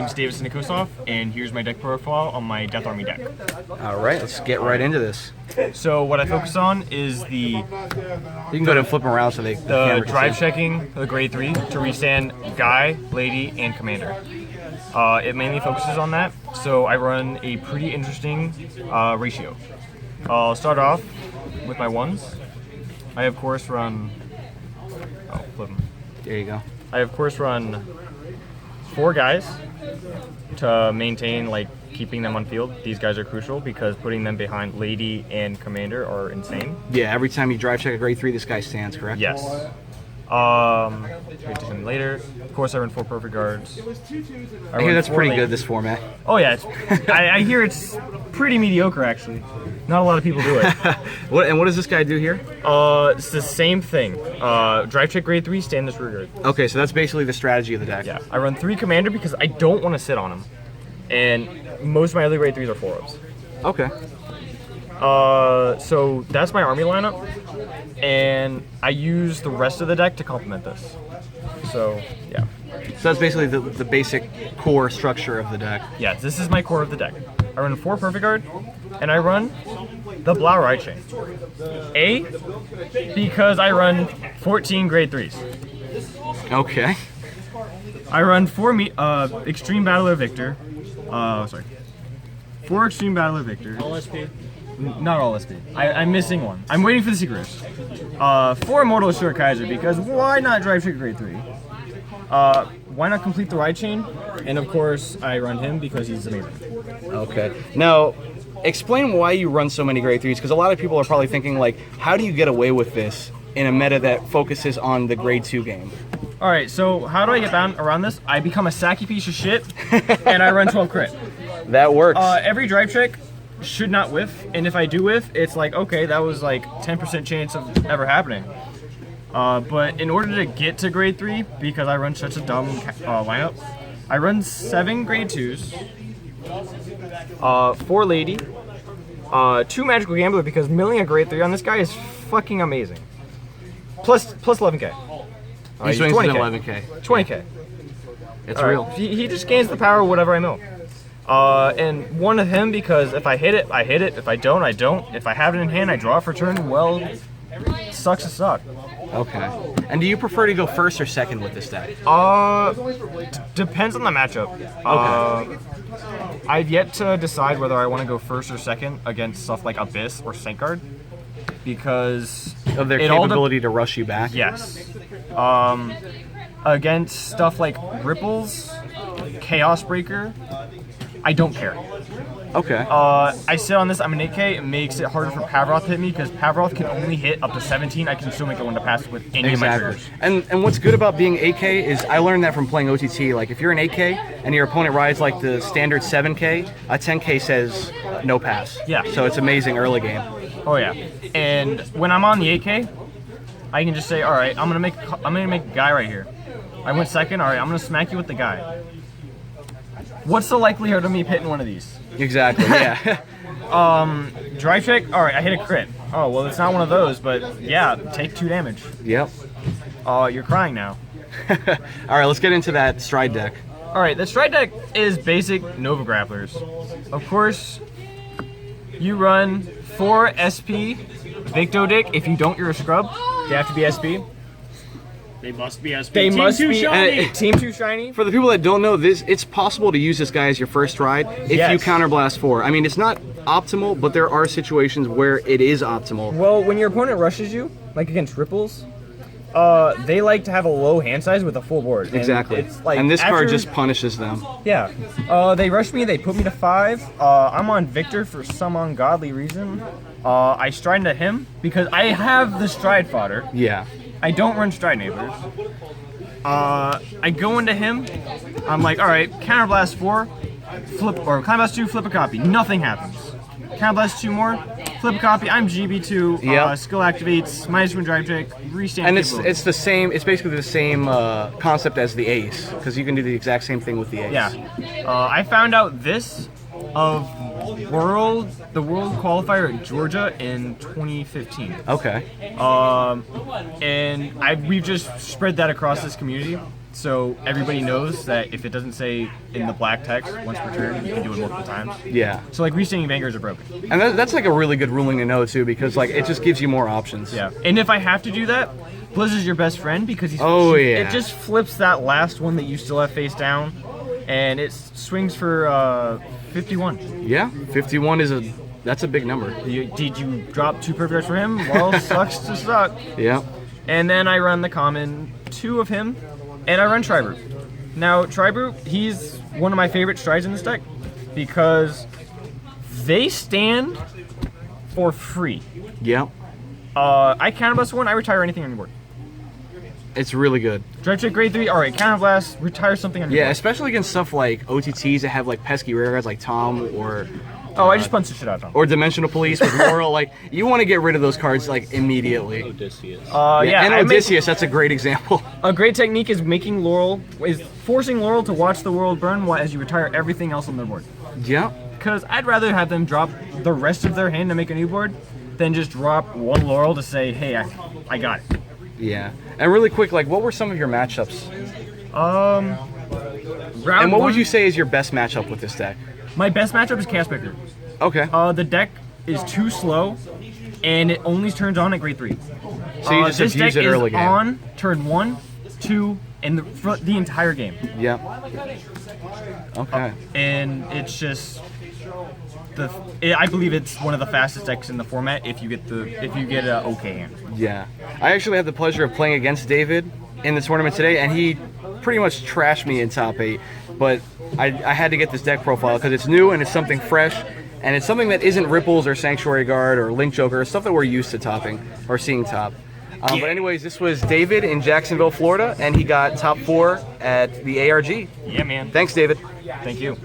name's David Sinikusov, and here's my deck profile on my Death Army deck. All right, let's get right into this. So what I focus on is You can go ahead and flip them around so the camera can drive see. checking the grade 3 to restand guy, lady, and commander. It mainly focuses on that, so I run a pretty interesting ratio. I'll start off with my ones. I of course run. Oh, flip them. There you go. I of course run 4 guys to maintain keeping them on field. These guys are crucial because putting them behind lady and commander are insane. Yeah, every time you drive check a grade 3, this guy stands, correct? Yes. Trade to him later. Of course, I run 4 perfect guards. I hear that's pretty good, this format. Oh yeah, I hear it's pretty mediocre actually. Not a lot of people do it. What does this guy do here? It's the same thing. Drive check grade 3, stand this rear guard. Okay, so that's basically the strategy of the deck. Yeah, I run 3 commander because I don't want to sit on him, and most of my other grade 3s are 4-ups. Okay. So that's my army lineup, and I use the rest of the deck to complement this. So yeah. So that's basically the basic core structure of the deck. Yeah, this is my core of the deck. I run 4 perfect guard, and I run the Brawlers chain. A, because I run 14 grade 3s. Okay. I run 4 Extreme Battler Victor. 4 Extreme Battler Victor. All SP? Not all SP. I'm missing one. I'm waiting for the secret. 4 Immortal Short Kaiser, because why not drive check grade 3? Why not complete the ride chain? And of course, I run him because he's amazing. Okay. Now, explain why you run so many grade 3s, because a lot of people are probably thinking, how do you get away with this in a meta that focuses on the grade 2 game? Alright, so how do I get around this? I become a sacky piece of shit, and I run 12 crit. That works. Every drive check should not whiff, and if I do whiff, it's okay, that was 10% chance of ever happening. But in order to get to grade 3, because I run such a dumb lineup, I run 7 grade 2s, 4 lady, 2 magical gambler, because milling a grade 3 on this guy is fucking amazing. Plus 11k. He swings 20K. 11k. 20k. It's real. He just gains the power of whatever I mill. And one of him, because if I hit it, I hit it. If I don't, I don't. If I have it in hand, I draw it for turn. Well, sucks to suck. Okay. And do you prefer to go first or second with this deck? Depends on the matchup. Okay. I've yet to decide whether I want to go first or second against stuff like Abyss or Sankguard, because Of their capability to rush you back? Yes. Against stuff like Ripples, Chaos Breaker, I don't care. Okay. I sit on this, I'm an 8K, it makes it harder for Pavroth to hit me, because Pavroth can only hit up to 17, I can still make it one to pass with any of my triggers. And what's good about being 8K is, I learned that from playing OTT, if you're an 8K and your opponent rides the standard 7K, a 10K says no pass. Yeah. So it's amazing early game. Oh yeah. And when I'm on the 8K, I can just say, alright, I'm gonna make a guy right here. I went second, alright, I'm gonna smack you with the guy. What's the likelihood of me hitting one of these? Exactly, yeah. Drive check, alright, I hit a crit. Oh, well, it's not one of those, but yeah, take 2 damage. Yep. You're crying now. Alright, let's get into that stride deck. Alright, the stride deck is basic Nova Grapplers. Of course, you run 4 SP Victo Dick. If you don't, you're a scrub. They have to be SP. They must be SP. They Team must too be shiny. Team 2 shiny. For the people that don't know this, it's possible to use this guy as your first ride if you Yes. counterblast 4. I mean, it's not optimal, but there are situations where it is optimal. Well, when your opponent rushes you, like against Ripples, they like to have a low hand size with a full board. And Exactly. it's And this card after- just punishes them. Yeah. They rush me, they put me to 5. I'm on Victor for some ungodly reason. I stride into him because I have the stride fodder. Yeah. I don't run stride neighbors. I go into him. I'm like, alright, counterblast 4, flip, or counterblast 2, flip a copy. Nothing happens. Counterblast 2 more, flip a copy. I'm GB2. Yep. Skill activates, -1 drive check, restand. And capability. it's the same. It's basically the same concept as the ace, because you can do the exact same thing with the ace. Yeah. I found out this of the world qualifier at Georgia in 2015. Okay. And we've just spread that across this community. So everybody knows that if it doesn't say in the black text once per turn, you can do it multiple times. Yeah. So like restanding vanguards are broken. And that's like a really good ruling to know too, because like it just gives you more options. Yeah. And if I have to do that, Blizz is your best friend because it just flips that last one that you still have face down, and it swings for 51. Yeah, 51 that's a big number. Did you drop 2 perfect arts for him? Well, sucks to suck. Yeah. And then I run the common 2 of him, and I run Tribrute. Now, Tribrute, he's one of my favorite strides in this deck because they stand for free. Yeah. I counterblast 1, I retire anything on your board. It's really good. Drive check grade 3, alright, counterblast, retire something on your board. Yeah, especially against stuff like OTTs that have like pesky rare guys like Tom or... Oh, I just punched the shit out of Tom. Or Dimensional Police with Laurel. Like, you want to get rid of those cards like immediately. Odysseus. And Odysseus, that's a great example. A great technique is forcing Laurel to watch the world burn as you retire everything else on their board. Yeah. Because I'd rather have them drop the rest of their hand to make a new board than just drop 1 Laurel to say, hey, I got it. Yeah. And really quick, like, what were some of your matchups? And what would you say is your best matchup with this deck? My best matchup is Chaos Picker. Okay. The deck is too slow, and it only turns on at grade 3. So you just abuse it early game. This deck is on turn 1, 2, and the entire game. Yeah. Okay. And it's just I believe it's one of the fastest decks in the format if you get an okay hand. Yeah. I actually had the pleasure of playing against David in the tournament today, and he pretty much trashed me in top 8. But I had to get this deck profile because it's new and it's something fresh, and it's something that isn't Ripples or Sanctuary Guard or Link Joker, stuff that we're used to topping or seeing top. But anyways, this was David in Jacksonville, Florida, and he got top 4 at the ARG. Yeah, man. Thanks, David. Thank you.